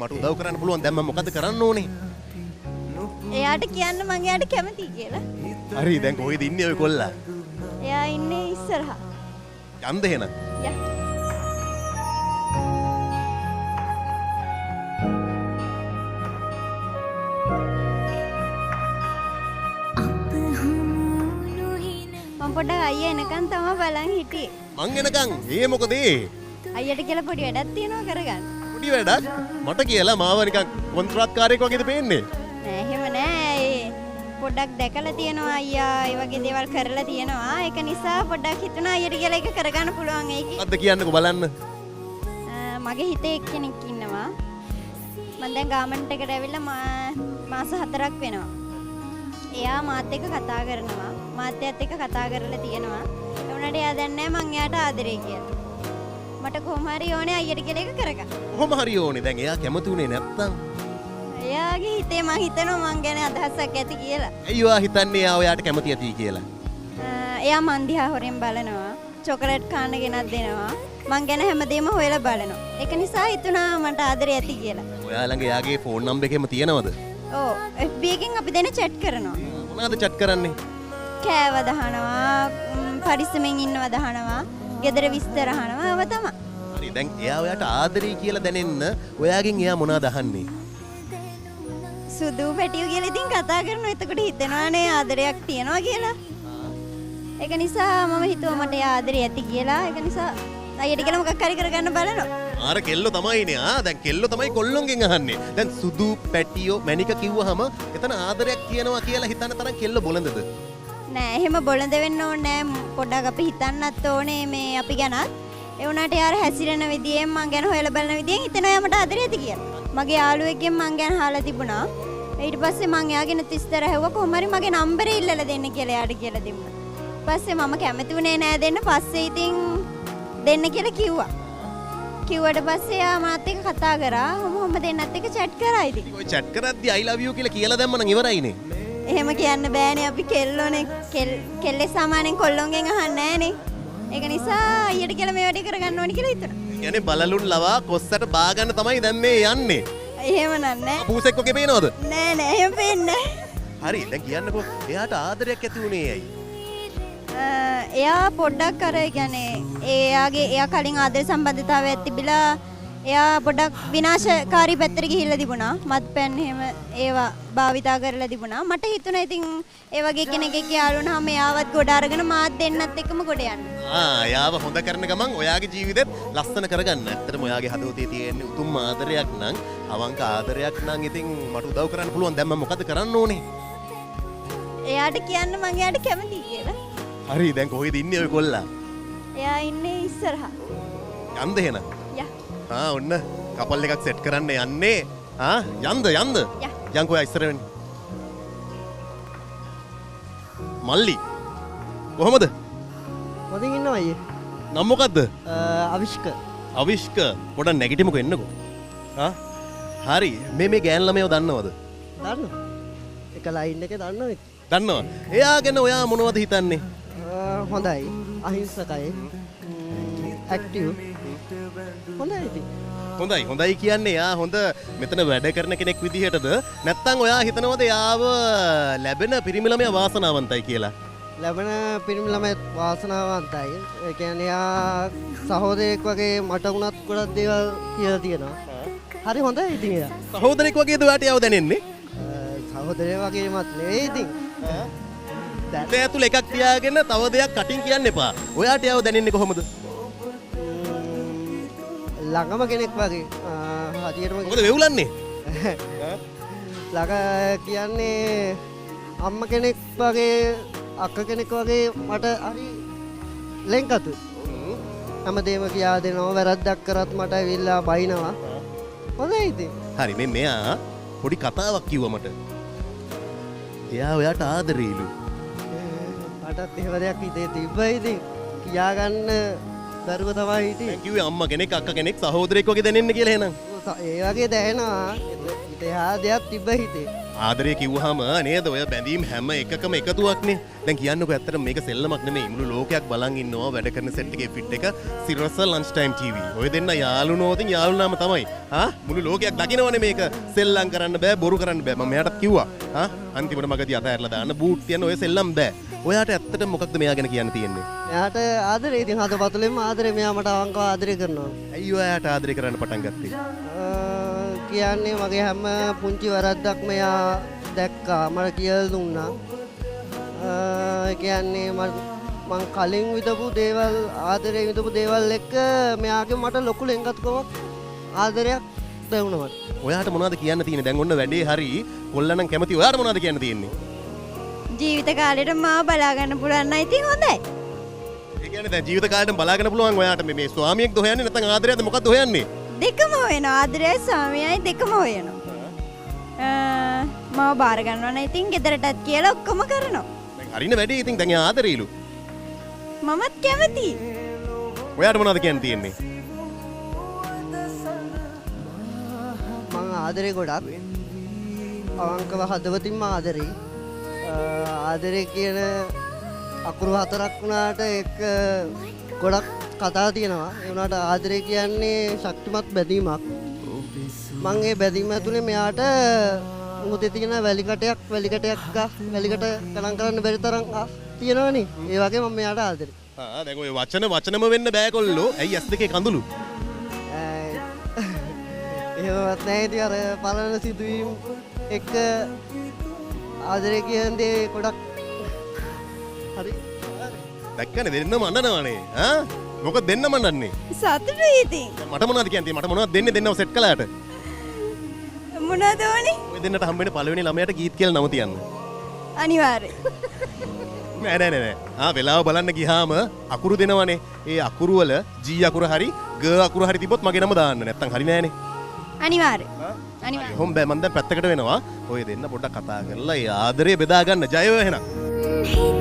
මට උදව් කරන්න පුළුවන්. දැන් මම මොකද කරන්න ඕනේ? එයාට කියන්න මං එයාට කැමතියි කියලා. හරි දැන් කොහෙද ඉන්නේ ඔය කොල්ලා? එයා ඉන්නේ ඉස්සරහා. යන්ද එහෙනම්. යා. මම පොඩ්ඩක් අයියා එනකන් තමයි බලන් හිටියේ. මං එනකන් මොකද අයියට කියලා පොඩි වැඩක් තියෙනවා කරගන්න. පොඩි වැඩක්? මට කියලා මාව නිකන් කොන්ත්‍රාත්කාරයෙක් වගේද පේන්නේ? නෑ එහෙම නෑ. පොඩ්ඩක් දැකලා තියෙනවා අයියා ඒ වගේ දේවල් කරලා තියෙනවා. ඒක නිසා පොඩ්ඩක් හිතුණා අයියට කියලා එක කරගන්න පුළුවන් ඒකේ. අද කියන්නකෝ බලන්න. මගේ හිතේ එක්කෙනෙක් ඉන්නවා. මම දැන් ගාමන්ට් එකට ඇවිල්ලා මාස 4ක් වෙනවා. එයා මාත් එක්ක කතා කරනවා. මාත් එක්ක කතා කරලා තියෙනවා. ඒ වුණාට එයා දන්නේ නැහැ මං එයාට ආදරේ කියලා. මට කොහොම හරි ඕනේ අයියට කියලා එක කරගන්න. කොහොම හරි ඕනේ. දැන් එයා කැමති උනේ නැත්තම්. එයාගේ හිතේ මං හිතනවා මං ගැන අදහසක් ඇති කියලා. ඇයි ඔයා හිතන්නේ එයා ඔයාට කැමති ඇති කියලා? එයා මන් දිහා හොරෙන් බලනවා. චොකලට් කාන්න ගෙනත් දෙනවා. මං ගැන හැමදේම හොයලා බලනවා. ඒක නිසා හිතුණා මට ආදරේ ඇති කියලා. ඔයා ළඟ එයාගේ ෆෝන් නම්බර් එකම තියෙනවද? ඔව් FB එකෙන් අපි දෙන chat කරනවා. මොනවද chat කරන්නේ? කෑව දහනවා, පරිස්සමෙන් ඉන්නව දහනවා, ගෙදර විස්තර අහනවා ඒව තමයි. හරි දැන් එයා ඔයාට ආදරේ කියලා දැනෙන්න ඔයාගෙන් එයා මොනවද අහන්නේ? සුදු පැටියු කියලා ඉතින් කතා කරනවා. එතකොට හිතෙනවානේ ආදරයක් තියනවා කියලා. ඒක නිසා මම හිතුවා මට එයා ආදරේ ඇති කියලා. ඒක නිසා අයියට කියලා මොකක් හරි කරගන්න බලනවා. ආර කෙල්ලෝ තමයිනේ. දැන් කෙල්ලෝ තමයි කොල්ලොන්ගෙන් අහන්නේ. දැන් සුදු පැටියෝ මැනික කිව්වහම එතන ආදරයක් කියනවා කියලා හිතන තරම් කෙල්ල බොළඳද? නෑ එහෙම බොළඳ වෙන්න ඕනේ නෑ. පොඩ්ඩක් අපි හිතන්නත් ඕනේ මේ අපි ගැනත්. ඒ වුණාට යාර හැසිරෙන විදියෙන් මං ගැන හොයලා බලන විදියෙන් හිතෙනවා යා මට ආදරේ ඇති කියලා. මගේ යාළුවෙක්ගෙන් මං ගැන අහලා තිබුණා. ඊට පස්සේ මං එයාගෙන තිස්තර හැවුවා කොහොම හරි මගේ නම්බරේ ඉල්ලලා දෙන්න කියලා එයාට කියලා දුන්නා. පස්සේ මම කැමති වුණේ නෑ දෙන්න. පස්සේ ඉතින් දෙන්න කියලා කිව්වා. කිව්වට පස්සේ එයා මාත් එක්ක කතා කරා. කොහොම දෙන්නත් එක්ක chat කරා ඉතින්. ඔය chat කරද්දි I love you කියලා කියලා දැම්ම නම් ඉවරයිනේ. එහෙම කියන්න බෑනේ අපි කෙල්ලෝනේ. කෙල්ලේ සාමාන්‍යයෙන් කොල්ලොන්ගෙන් අහන්නේ නෑනේ. ඒක නිසා අයියට කියලා මේ වැඩේ කරගන්න ඕනි කියලා හිතුණා. කියන්නේ බලලුන් ලවා කොස්සට බා ගන්න තමයි දැන් මේ යන්නේ. එහෙම නෑ. අපූසෙක් වගේ පේනවද? නෑ නෑ එහෙම පේන්නේ හරි දැන් කියන්නකෝ එයාට ආදරයක් ඇති වුණේ ඇයි? එයා පොඩ්ඩක් අර කියන්නේ එයා කලින් ආදර සම්බන්ධතාවයක් තිබිලා එයා පොඩ්ඩක් විනාශකාරී පැත්තට ගිහිල්ලා තිබුණා. මත්පැන් එහෙම ඒවා භාවිතා කරලා තිබුණා. මට හිතුණා ඉතින් ඒ වගේ කෙනෙක් එක්ක යාළු වුණාම එයාවත් ගොඩ අරගෙන මාත් දෙන්නත් එක්කම ගොඩ යන්න. එයාව හොඳ කරන ගමන් ඔයාගේ ජීවිතෙත් ලස්සන කරගන්න. ඇත්තටම ඔයාගේ හදවතේ තියෙන උතුම් ආදරයක් නම් අවංක ආදරයක් නම් ඉතින් මට උදව් කරන්න පුළුවන්. දැන් මම මොකද කරන්න ඕනේ? එයාට කියන්න මං එයාට කැමතියි කියලා. හරි දැන් කොහෙද ඉන්නේ ඔය කොල්ලා? එයා ඉන්නේ ඉස්සරහා. යන්ද එහෙනම්. යා. ඔන්න කපල් එකක් සෙට් කරන්න යන්නේ. යන්ද. යන්කෝ එයා ඉස්සර වෙන්නේ. මල්ලි. කොහමද? මොදින් ඉන්නවා අයියේ. නම මොකද්ද? අවිෂ්ක. අවිෂ්ක. පොඩක් නැගිටිමුකෝ එන්නකෝ. හරි මේ ගෑන් ළමයව දන්නවද? දන්නවා. එක ලයින් එකේ දන්නවා. දන්නවා. එයා ගැන ඔයා මොනවද හිතන්නේ? හොඳයි. අහිංසකයි. ඇක්ටිව්. හොඳයි ඉතින්. හොඳයි කියන්නේ එයා හොඳ මෙතන වැඩ කරන කෙනෙක් විදිහටද නැත්නම් ඔයා හිතනවද එයාව ලැබෙන පිරිමි ළමයා වාසනාවන්තයි කියලා? ලැබෙන පිරිමි ළමයා වාසනාවන්තයි. ඒ කියන්නේ එයා සහෝදරයෙක් වගේ මට වුණත් ගොඩක් දේවල් කියලා තියෙනවා. හරි හොඳයි ඉතින් එයා. සහෝදරයෙක් වගේද ඔයාට එයාව දැනෙන්නේ? සහෝදරයෙක් වගේමත් නෙවෙයි ඉතින්. ඒ ඇතුළ එකක් තියාගෙන තව දෙයක් කටින් කියන්න එපා. ඔයාට එයාව දැනෙන්නේ කොහොමද? ළඟම කෙනෙක් වගේ. හරියටම මොකද වෙවුලන්නේ? ළඟ කියන්නේ අම්ම කෙනෙක් වගේ අක්ක කෙනෙක් වගේ මට හරි ලෙන්කතු. හැමදේම කියා දෙනවා. වැරද්දක් කරත් මට ඇවිල්ලා බයිනවා. හොඳයි ඉතින්. හරි මෙයා පොඩි කතාවක් කිව්වා මට. එයා ඔයාට ආදරේලු. මටත් එහෙම දෙයක් හිතේ තිබ්බයි ඉතින්. කියාගන්න දරුව තමයි හිටියේ. දැන් කිව්වේ අම්මා කෙනෙක් අක්කා කෙනෙක් සහෝදරයෙක් වගේ දැනෙන්න කියලා එහෙනම්. ඒ වගේ දැනෙනවා ඉතිහා දෙයක් තිබ්බ හිතේ ආදරය කිව්වහම නේද ඔය බැඳීම් හැම එකකම එකතුවක්නේ. දැන් කියන්නකෝ ඇත්තට මේක සෙල්ලමක් නෙමෙයි. මුළු ලෝකයක් බලන් ඉන්නවා වැඩ කරන සෙට් එකේ ෆිට් එක සිරස ලන්ච් ටයිම් ටීවී. ඔය දෙන්න යාළුනෝතින් යාළුනාම තමයි. මුළු ලෝකයක් දකිනවනේ මේක සෙල්ලම් කරන්න බෑ බොරු කරන්න බෑ. මම මෙයාටත් කිව්වා. අන්තිමට මගදී අතහැරලා දාන්න බූට් තියන්න ඔය සෙල්ලම් බෑ. ඔයාට ඇත්තට මොකක්ද මෙයා ගැන කියන්න තියෙන්නේ? මෙයාට ආදරේ ඉතින් හදපතුලෙන්ම ආදරේ මෙයා මට අවංකව ආදරේ කරනවා. ඇයි ඔයාට ආදරේ කරන්න පටන් ගත්තේ? කියන්නේ මගේ හැම පුංචි වැරද්දක් මෙයා දැක්කා මට කියලා දුන්නා. කියන්නේ මං කලින් විදපු දේවල් ආදරේ විදපු දේවල් එක්ක මෙයාගේ මට ලොකු ලෙන්ගත්කමක් ආදරයක් දැනුණා මට. ඔයාට මොනවද කියන්න තියෙන්නේ? දැන් ඔන්න වැඩේ හරි කොල්ලනම් කැමති. ඔයාට මොනවද කියන්න තියෙන්නේ? ජීවිත කාලෙට මාව බලා ගන්න පුළුවන් නම් ඉතින් හොඳයි. ඒ කියන්නේ දැන් ජීවිත කාලෙටම බලාගෙන පුළුවන් ඔයාට මේ ස්වාමියෙක්ද හොයන්නේ නැත්නම් ආදරයක්ද මොකක්ද හොයන්නේ? දෙකම හොයනවා. ආදරයයි ස්වාමියයි දෙකම හොයනවා. මාව බාර ගන්නවා නම් ඉතින් ගෙදරටත් කියලා ඔක්කොම කරනවා. දැන් හරින වැඩේ ඉතින් දැන් ආදරේලු. මමත් කැමතියි. ඔයාට මොනවද කියන්න තියෙන්නේ? මං ආදරේ ගොඩක් අවංකව හදවතින්ම ආදරේ. ආදරේ කියන අකුරු හතරක් වුණාට ඒක ගොඩක් කතා තියෙනවා. ඒ වුණාට ආදරේ කියන්නේ ශක්තිමත් බැඳීමක්. මං ඒ බැඳීම ඇතුලේ මෙයාට මොහොතේ තියෙන වැලිකටයක් වැලිකට ගණන් කරන්න බැරි තරම් තියෙනවනේ. ඒ වගේ මම මෙයාට ආදරේ. දැන් ඔය වචනම වෙන්න බෑ කොල්ලෝ. ඇයි ඇස් දෙකේ කඳුළු? එහෙමවත් නැහැ. ඉතින් අර පලන සිදුවීම් එක්ක ආදරේ කියන දේ ගොඩක් හරි දැක්කනේ දෙන්නම අඬනවනේ. මොකද දෙන්නම අඬන්නේ? සතුටුයි ඉතින්. මට මොනවද කියන්නේ? මට මොනවද දෙන්නේ දෙන්නව සෙට් කළාට? මොනවද ඕනේ? ඔය දෙන්නට හම්බෙන්නේ පළවෙනි ළමයාට ගීත් කියලා නම තියන්න. අනිවාර්යෙන්. නෑ. වෙලාව බලන්න ගියාම අකුරු දෙනවනේ. ඒ අකුරු වල G අකුර හරි G අකුර හරි තිබ්බොත් මගේ නම දාන්න. නැත්තම් හරි නෑනේ. අනිවාර්යෙන්. අනිවාර්යෙන්. හොම් බෑ මම දැන් පැත්තකට වෙනවා. ඔය දෙන්න පොඩ්ඩක් කතා කරලා ඒ ආදරේ බෙදා ගන්න. ජය වේවා එහෙනම්.